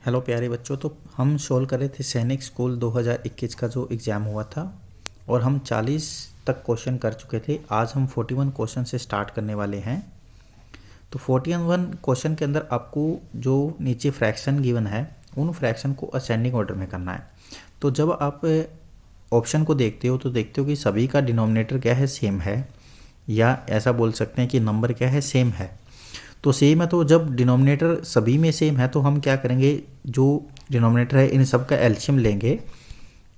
Hello प्यारे बच्चों। तो हम सोल्व कर रहे थे सैनिक स्कूल 2021 का जो एग्ज़ाम हुआ था और हम 40 तक क्वेश्चन कर चुके थे। आज हम 41 क्वेश्चन से स्टार्ट करने वाले हैं। तो 41 क्वेश्चन के अंदर आपको जो नीचे फ्रैक्शन गिवन है उन फ्रैक्शन को असेंडिंग ऑर्डर में करना है। तो जब आप ऑप्शन को देखते हो तो देखते हो कि सभी का डिनोमिनेटर क्या है, सेम है, या ऐसा बोल सकते हैं कि नंबर क्या है, सेम है। तो सेम है, तो जब डिनोमिनेटर सभी में सेम है तो हम क्या करेंगे, जो डिनोमिनेटर है इन सब का एलसीएम लेंगे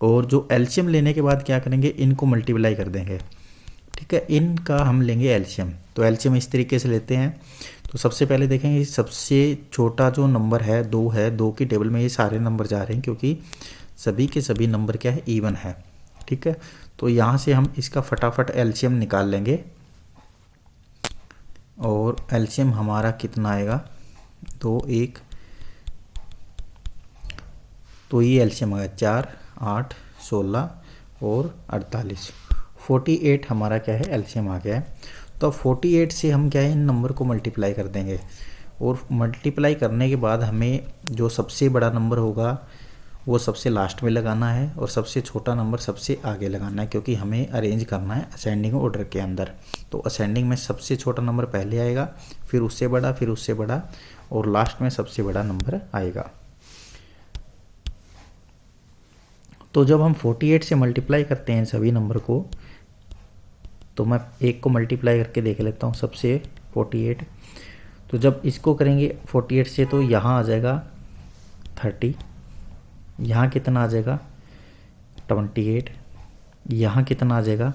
और जो एलसीएम लेने के बाद क्या करेंगे, इनको मल्टीप्लाई कर देंगे। ठीक है, इनका हम लेंगे एलसीएम। तो एलसीएम इस तरीके से लेते हैं। तो सबसे पहले देखेंगे सबसे छोटा जो नंबर है 2 है, 2 की टेबल में ये सारे नंबर जा रहे हैं क्योंकि सभी के सभी नंबर क्या है, इवन है। ठीक है, तो यहाँ से हम इसका फटाफट एलसीएम निकाल लेंगे और एलसीएम हमारा कितना आएगा, 2 1, तो ये एलसीएम आएगा 4 8 16 और 48, 48 हमारा क्या है, एलसीएम आ गया है। तो 48 से हम क्या है, इन नंबर को मल्टीप्लाई कर देंगे और मल्टीप्लाई करने के बाद हमें जो सबसे बड़ा नंबर होगा वो सबसे लास्ट में लगाना है और सबसे छोटा नंबर सबसे आगे लगाना है, क्योंकि हमें अरेंज करना है असेंडिंग ऑर्डर के अंदर। तो असेंडिंग में सबसे छोटा नंबर पहले आएगा, फिर उससे बड़ा, फिर उससे बड़ा और लास्ट में सबसे बड़ा नंबर आएगा। तो जब हम 48 से मल्टीप्लाई करते हैं सभी नंबर को, तो मैं एक को मल्टीप्लाई करके देख लेता हूँ सबसे 48। तो जब इसको करेंगे 48 से तो यहाँ आ जाएगा 30, यहाँ कितना आ जाएगा 28, यहाँ कितना आ जाएगा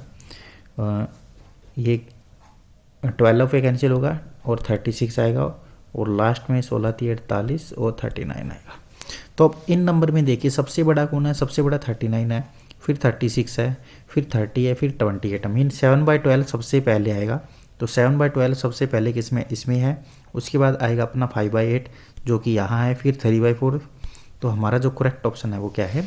ये 12 पे कैंसिल होगा और 36 आएगा और लास्ट में 16 3 48 और 39 आएगा। तो अब इन नंबर में देखिए सबसे बड़ा कौन है, सबसे बड़ा 39 है, फिर 36 है, फिर 30 है, फिर 28 है। मीन 7/12 सबसे पहले आएगा। तो 7/12 सबसे पहले किसमें, इसमें है। उसके बाद आएगा अपना 5/8 जो कि यहाँ है, फिर 3/4। तो हमारा जो करेक्ट ऑप्शन है वो क्या है,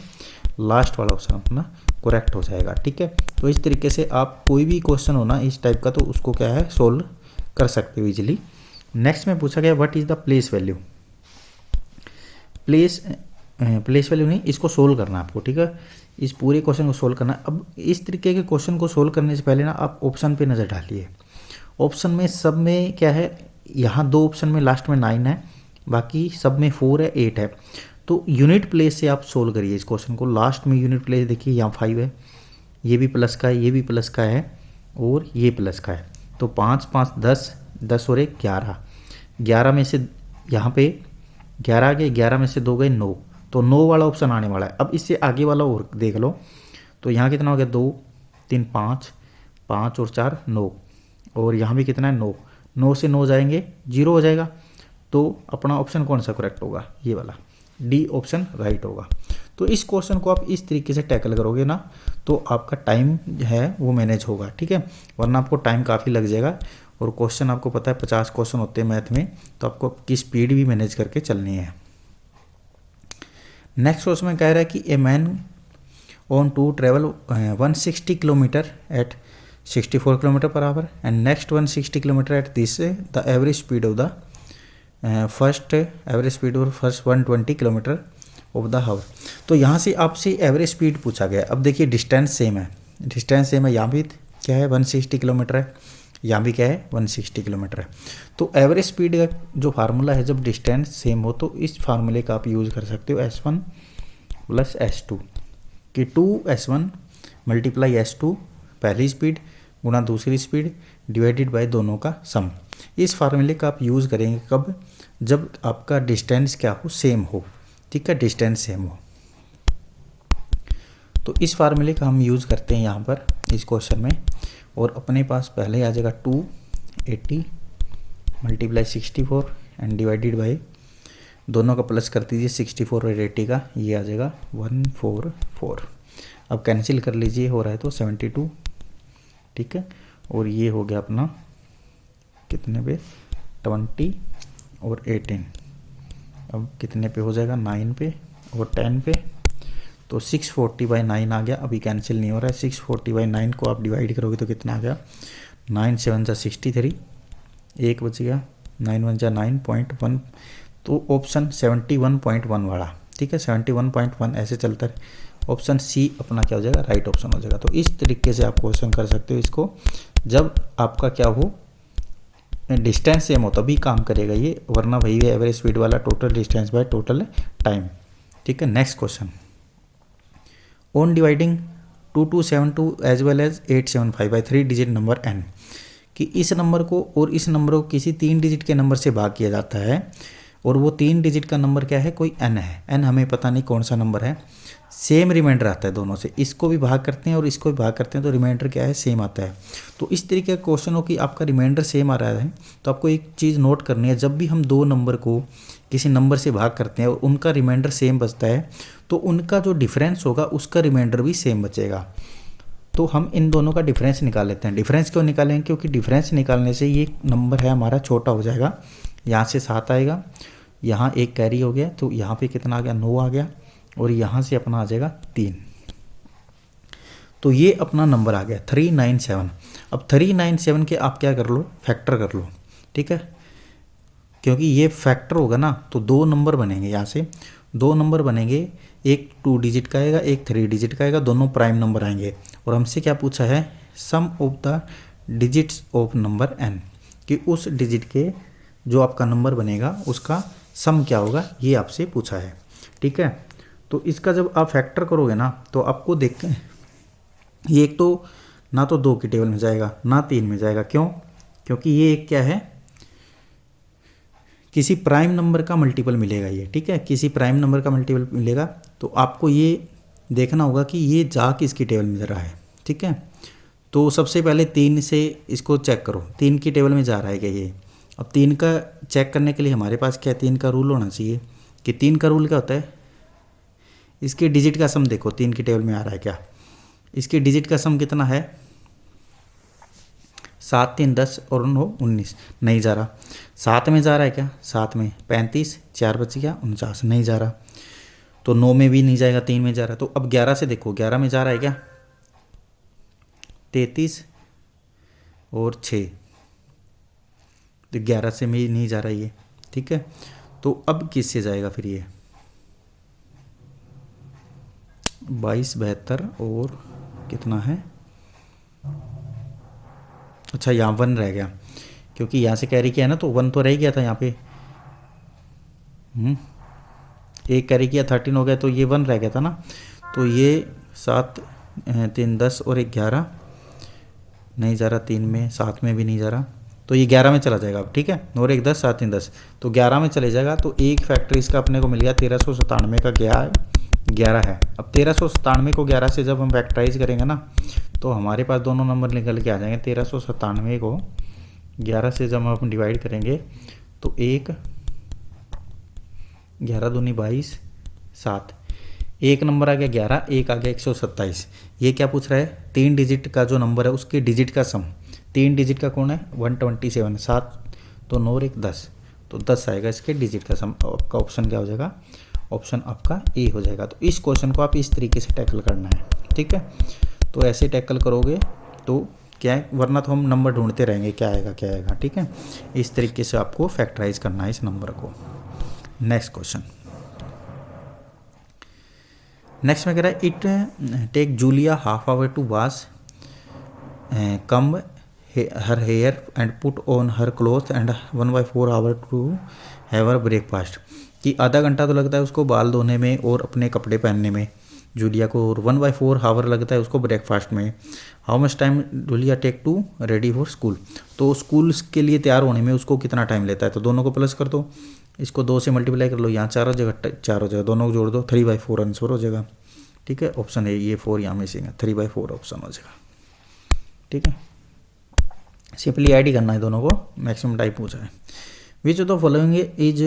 लास्ट वाला ऑप्शन अपना करेक्ट हो जाएगा। ठीक है, तो इस तरीके से आप कोई भी क्वेश्चन हो ना इस टाइप का तो उसको क्या है, सोल्व कर सकते हो इजीली। नेक्स्ट में पूछा गया what is the place value. Place value नहीं, इसको सोल्व करना है आपको। ठीक है, इस पूरे क्वेश्चन को सोल्व करना है। अब इस तरीके के क्वेश्चन को सोल्व करने से पहले ना आप ऑप्शन पे नज़र डालिए। ऑप्शन में सब में क्या है, यहाँ 2 ऑप्शन में लास्ट में 9 है, बाकी सब में 4 है 8 है। तो यूनिट प्लेस से आप सोल्व करिए इस क्वेश्चन को। लास्ट में यूनिट प्लेस देखिए, यहाँ 5 है, ये भी प्लस का है, ये भी प्लस का है और ये प्लस का है। तो 5 5 10, 10 और 1 11, 11 में से यहाँ पे 11 आ गए, 11 में से 2 गए 9, तो 9 वाला ऑप्शन आने वाला है। अब इससे आगे वाला और देख लो, तो यहाँ कितना हो गया, 2 3 5, 5 और 4 9, और यहाँ भी कितना है 9, 9 से 9 जाएंगे 0 हो जाएगा। तो अपना ऑप्शन कौन सा करेक्ट होगा, ये वाला डी ऑप्शन राइट होगा। तो इस क्वेश्चन को आप इस तरीके से टैकल करोगे ना तो आपका टाइम है वो मैनेज होगा। ठीक है, वरना आपको टाइम काफ़ी लग जाएगा और क्वेश्चन आपको पता है 50 क्वेश्चन होते हैं मैथ में, तो आपको की स्पीड भी मैनेज करके चलनी है। नेक्स्ट क्वेश्चन में कह रहा है कि a man on to travel 160 kilometre at 64 kilometre per hour and next 160 kilometre at this the average speed of the first 120 kilometre of the hour. तो यहाँ से आपसे एवरेज स्पीड पूछा गया। अब देखिए डिस्टेंस सेम है, यहाँ भी क्या है 160 किलोमीटर है, यहाँ भी क्या है 160 किलोमीटर है। तो एवरेज स्पीड का जो फार्मूला है, जब डिस्टेंस सेम हो तो इस फार्मूले का आप यूज़ कर सकते हो S1 + S2 कि 2S1 × S2 पहली स्पीड गुना दूसरी स्पीड डिवाइडेड बाय दोनों का सम। इस फार्मूले का आप यूज़ करेंगे कब, जब आपका डिस्टेंस क्या हो, सेम हो। ठीक है, डिस्टेंस सेम हो। तो इस फार्मूले का हम यूज़ करते हैं यहाँ पर इस क्वेश्चन में, और अपने पास पहले आ जाएगा 280 × 64 एंड डिवाइडेड बाय दोनों का प्लस कर दीजिए 64 और 80 का, ये आ जाएगा 144। अब कैंसिल कर लीजिए, हो रहा है तो 72। ठीक है, और ये हो गया अपना कितने पे, 20 और 18। अब कितने पे हो जाएगा, 9 पे और 10 पे। तो 640/9 आ गया। अभी कैंसिल नहीं हो रहा है। 640/9 को आप डिवाइड करोगे तो कितना आ गया, 9 7 × 63, 1 बच गया, 9 1 × 9.1। तो ऑप्शन 71.1 वाला, ठीक है, 71.1 ऐसे चलता है। ऑप्शन सी अपना क्या हो जाएगा, राइट ऑप्शन हो जाएगा। तो इस तरीके से आप क्वेश्चन कर सकते हो इसको, जब आपका क्या हो डिस्टेंस सेम हो तभी काम करेगा ये, वरना वही है एवरेज स्पीड वाला, total distance by total time, ठीक है। Next question, on dividing 2272 as well as 875 by 3 digit number n, कि इस नंबर को और इस नंबर को किसी 3 डिजिट के नंबर से भाग किया जाता है, और वो 3 डिजिट का नंबर क्या है, कोई n है, n हमें पता नहीं कौन सा नंबर है, सेम रिमाइंडर आता है दोनों से, इसको भी भाग करते हैं और इसको भी भाग करते हैं तो रिमाइंडर क्या है, सेम आता है। तो इस तरीके का क्वेश्चन हो कि आपका रिमाइंडर सेम आ रहा है, तो आपको एक चीज़ नोट करनी है, जब भी हम दो नंबर को किसी नंबर से भाग करते हैं और उनका रिमाइंडर सेम बचता है, तो उनका जो डिफरेंस होगा उसका रिमाइंडर भी सेम बचेगा। तो हम इन दोनों का डिफरेंस निकाल लेते हैं। डिफरेंस क्यों निकालेंगे, क्योंकि डिफरेंस निकालने से ये नंबर है हमारा छोटा हो जाएगा, यहाँ से 7 आएगा, यहाँ एक कैरी हो गया, तो यहाँ पे कितना आ गया, 9 आ गया, और यहाँ से अपना आ जाएगा 3। तो ये अपना नंबर आ गया 397। अब 397 के आप क्या कर लो, फैक्टर कर लो, ठीक है, क्योंकि ये फैक्टर होगा ना, तो दो नंबर बनेंगे, यहाँ से दो नंबर बनेंगे, एक 2 डिजिट का आएगा, एक 3 डिजिट का आएगा, दोनों प्राइम नंबर आएंगे। और हमसे क्या पूछा है, sum of the digits of number n, कि उस डिजिट के जो आपका नंबर बनेगा उसका सम क्या होगा, ये आपसे पूछा है, ठीक है। तो इसका जब आप फैक्टर करोगे ना, तो आपको देख के ये एक तो ना तो 2 की टेबल में जाएगा ना 3 में जाएगा, क्यों, क्योंकि ये एक क्या है, किसी प्राइम नंबर का मल्टीपल मिलेगा ये, ठीक है, किसी प्राइम नंबर का मल्टीपल मिलेगा। तो आपको ये देखना होगा कि ये जा किसकी टेबल में जा रहा है, ठीक है। तो सबसे पहले 3 से इसको चेक करो, 3 की टेबल में जा रहा है क्या ये। अब 3 का चेक करने के लिए हमारे पास क्या, 3 का रूल होना चाहिए, कि 3 का रूल क्या होता है, इसके डिजिट का सम देखो 3 की टेबल में आ रहा है क्या, इसके डिजिट का सम कितना है, 7 3 10 और 9 19, नहीं जा रहा। 7 में जा रहा है क्या, 7 में 35, 4 बच गया 49, नहीं जा रहा। तो 9 में भी नहीं जाएगा, 3 में जा रहा है। तो अब 11 से देखो, 11 में जा रहा है क्या, 33 और 6, तो 11 से में नहीं जा रहा ये, ठीक है। तो अब किससे जाएगा फिर ये, 22 72 और कितना है, अच्छा यहाँ 1 रह गया, क्योंकि यहाँ से कैरी किया है ना, तो 1 तो रह गया था यहाँ पे, एक कैरी किया 13 हो गया, तो ये 1 रह गया था ना। तो ये 7 3 10 और 11 नहीं जा रहा, 3 में 7 में भी नहीं जा रहा, तो ये 11 में चला जाएगा अब, ठीक है, और 1 10 7 3 10, तो 11 में चले जाएगा। तो एक फैक्टर इसका अपने को मिल गया 1397 का क्या है, 11 है। अब 1397 को 11 से जब हम फैक्टराइज करेंगे ना, तो हमारे पास दोनों नंबर निकल के आ जाएंगे। 1397 को 11 से जब हम डिवाइड करेंगे तो 1 11 दूनी 22 7, एक नंबर आ गया 11, एक आ गया 127। ये क्या पूछ रहा है, 3 डिजिट का जो नंबर है उसके डिजिट का सम, 3 डिजिट का कौन है 127, 7 तो 9 और 1 10, तो 10 आएगा इसके डिजिट का सम। आपका ऑप्शन क्या हो जाएगा, ऑप्शन आपका ए हो जाएगा। तो इस क्वेश्चन को आप इस तरीके से टैकल करना है, ठीक है। तो ऐसे टैकल करोगे तो क्या है, वरना तो हम नंबर ढूंढते रहेंगे क्या आएगा क्या आएगा, ठीक है। इस तरीके से आपको फैक्टराइज करना है इस नंबर को। नेक्स्ट क्वेश्चन, नेक्स्ट में कह रहा है, it take Julia half hour to wash comb her hair and put on her cloth and 1/4 hour to have her breakfast, कि आधा घंटा तो लगता है उसको बाल धोने में और अपने कपड़े पहनने में जूलिया को, और 1/4 आवर लगता है उसको ब्रेकफास्ट में। How much time Julia take to ready for school, तो स्कूल के लिए तैयार होने में उसको कितना टाइम लेता है। तो दोनों को प्लस कर दो, इसको 2 से मल्टीप्लाई कर लो, यहाँ 4 हो जाएगा 4 हो जाएगा, दोनों को जोड़ दो 3/4 आंसर हो जाएगा, ठीक है। ऑप्शन है ये 4 यहाँ मिसिंग है, 3/4 ऑप्शन हो जाएगा, ठीक है। सिंपली ऐड ही करना है दोनों को, मैक्सिमम टाइप पूछा है। Which of the following is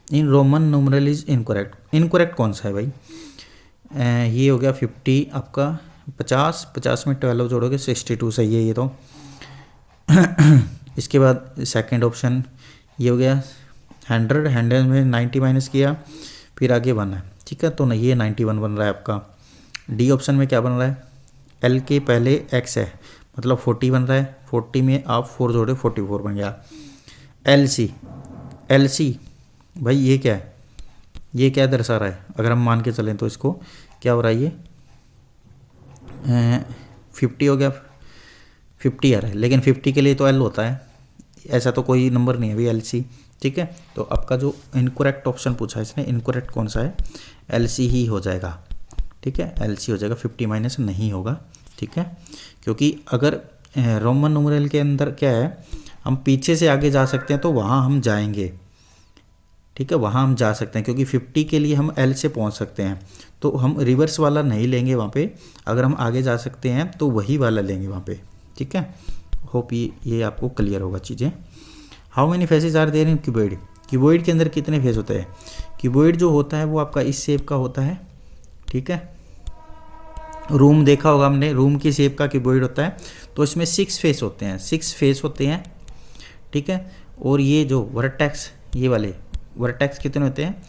in Roman numeral is incorrect, incorrect कौन सा है भाई, ये हो गया 50 आपका 50 में 12 जोड़ोगे 62 सही है ये तो। इसके बाद सेकंड ऑप्शन ये हो गया 100 में 90 माइनस किया फिर आगे 1 है, ठीक है, तो नहीं ये 91 बन रहा है आपका। डी ऑप्शन में क्या बन रहा है, एल के पहले एक्स है मतलब 40 बन रहा है, 40 में आप 4 जोड़े 44 बन गया। एल सी भाई ये क्या है, ये क्या दर्शा रहा है, अगर हम मान के चलें तो इसको क्या हो रहा है, ये 50 हो गया, 50 आ रहा है, लेकिन 50 के लिए तो एल होता है, ऐसा तो कोई नंबर नहीं है भाई एल सी। ठीक है, तो आपका जो इनकरेक्ट ऑप्शन पूछा है इसने, इनकरेक्ट कौन सा है, एल सी ही हो जाएगा। ठीक है, एल सी हो जाएगा, 50 माइनस नहीं होगा। ठीक है, क्योंकि अगर रोमन न्यूमेरल के अंदर क्या है, हम पीछे से आगे जा सकते हैं तो वहाँ हम जाएंगे। ठीक है, वहाँ हम जा सकते हैं क्योंकि 50 के लिए हम एल से पहुँच सकते हैं, तो हम रिवर्स वाला नहीं लेंगे वहाँ पे। अगर हम आगे जा सकते हैं तो वही वाला लेंगे वहाँ पे। ठीक है, होप ये आपको क्लियर होगा चीज़ें। How many faces are there in cuboid, cuboid के अंदर कितने फेस होते हैं, क्यूबॉइड जो होता है वो आपका इस शेप का होता है। ठीक है, रूम देखा होगा हमने, रूम की शेप का क्यूबॉइड होता है, तो इसमें 6 फेस होते हैं, 6 फेस होते हैं। ठीक है, और ये जो वर्टेक्स, ये वाले वर्टेक्स कितने होते हैं,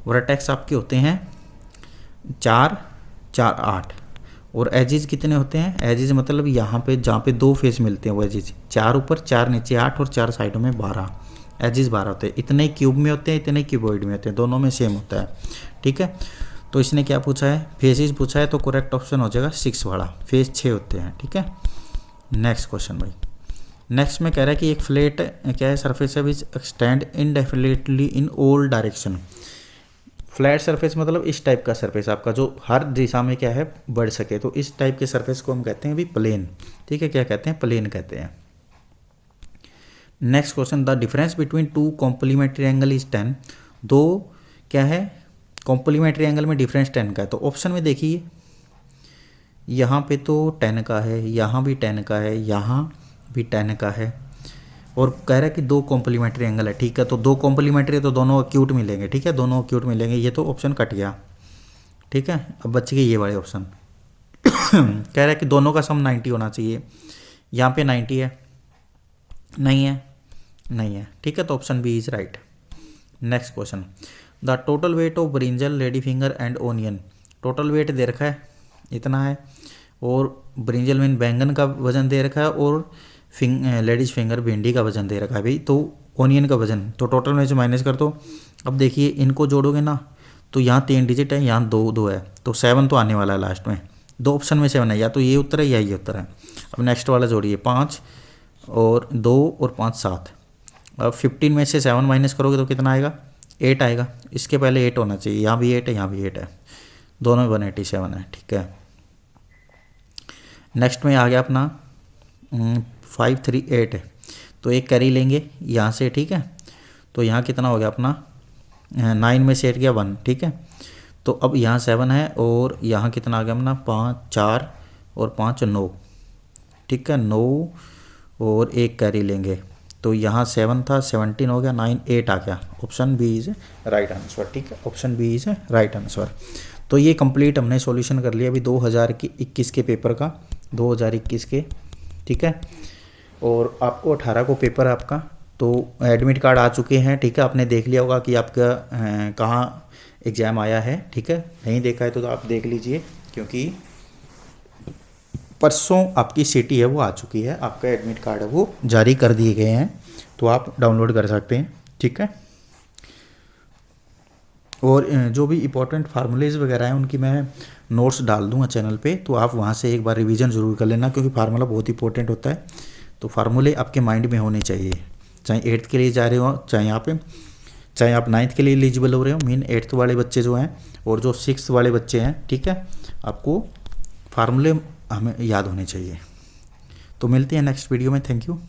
वर्टेक्स आपके होते हैं 4 4 8, और एजिज कितने होते हैं, एजिज मतलब यहाँ पे जहाँ पे 2 फेस मिलते हैं वो एजिज, 4 ऊपर 4 नीचे 8 और 4 साइडों में 12, एजिज 12 होते हैं। इतने क्यूब में होते हैं, इतने क्यूबॉइड में होते हैं, दोनों में सेम होता है। ठीक है, तो इसने क्या पूछा है, फेसेस पूछा है, तो करेक्ट ऑप्शन हो जाएगा 6 वाला, फेस 6 होते हैं। ठीक है, नेक्स्ट क्वेश्चन भाई, नेक्स्ट में कह रहा है कि एक फ्लैट क्या है, सरफेस है which extend indefinitely in all direction. Flat surface मतलब इस टाइप का सरफेस आपका जो हर दिशा में क्या है बढ़ सके, तो इस टाइप के सरफेस को हम कहते हैं भी प्लेन। ठीक है, क्या कहते हैं, प्लेन कहते हैं। Next question, the difference between two complementary angle is 10। दो क्या है, कॉम्प्लीमेंट्री एंगल में डिफरेंस 10 का है, तो ऑप्शन में देखिए यहाँ पे तो 10 का है, यहाँ भी 10 का है, यहाँ भी 10 का है, और कह रहा है कि 2 कॉम्प्लीमेंट्री एंगल है। ठीक है, तो 2 कॉम्प्लीमेंट्री है तो दोनों एक्यूट मिलेंगे। ठीक है, दोनों एक्यूट मिलेंगे, ये तो ऑप्शन कट गया। ठीक है, अब बच गए ये वाले ऑप्शन। कह रहा है कि दोनों का सम 90 होना चाहिए, यहाँ पे 90 है, नहीं है, नहीं है। ठीक है, तो option B is right. Next question, the total weight of brinjal, lady finger and onion. Total weight दे रखा है इतना है, और ब्रिंजल मीन बैंगन का वजन दे रखा है, और लेडीज फिंगर भिंडी का वजन दे रखा है भाई, तो ओनियन का वजन, तो टोटल में से माइनस कर दो। अब देखिए इनको जोड़ोगे ना, तो यहाँ 3 डिजिट है, यहाँ 2 2 है, तो 7 तो आने वाला है लास्ट में। 2 ऑप्शन में 7 है, या तो ये उत्तर है या ये उत्तर है। अब नेक्स्ट वाला जोड़िए, 5 और 2 और 5 7। अब 15 में से 7 माइनस करोगे तो कितना आएगा, 8 आएगा। इसके पहले 8 होना चाहिए, यहाँ भी 8 है, यहाँ भी 8 है, दोनों में 187 है। ठीक है, नेक्स्ट में आ गया अपना 5 3 8 है, तो एक कैरी लेंगे यहाँ से। ठीक है, तो यहाँ कितना हो गया अपना 9 में से 8 गया 1। ठीक है, तो अब यहाँ 7 है, और यहाँ कितना आ गया अपना 5 4 और 5 9। ठीक है, 9 और एक कैरी लेंगे, तो यहाँ 7 था, 17 हो गया, 9 8 आ गया। Option B is right answer. ठीक है, option B is right answer. तो ये कंप्लीट हमने सॉल्यूशन कर लिया अभी 2021 के पेपर का, 2021 के। ठीक है, और आपको 18 को पेपर है आपका, तो एडमिट कार्ड आ चुके हैं। ठीक है, आपने देख लिया होगा कि आपका कहाँ एग्ज़ाम आया है। ठीक है, नहीं देखा है तो आप देख लीजिए, क्योंकि परसों आपकी सिटी है वो आ चुकी है, आपका एडमिट कार्ड है वो जारी कर दिए गए हैं, तो आप डाउनलोड कर सकते हैं। ठीक है, और जो भी इम्पोर्टेंट फार्मूलेज वगैरह हैं उनकी मैं नोट्स डाल दूंगा चैनल पे, तो आप वहाँ से एक बार रिवीजन ज़रूर कर लेना, क्योंकि फार्मूला बहुत इंपॉर्टेंट होता है। तो फार्मूले आपके माइंड में होने चाहिए, चाहे 8th के लिए जा रहे हो, चाहे आप 9th के लिए एलिजिबल हो रहे हो, मीन 8th वाले बच्चे जो हैं और जो 6th वाले बच्चे हैं। ठीक है, आपको फार्मूले हमें याद होने चाहिए। तो मिलते हैं नेक्स्ट वीडियो में, थैंक यू।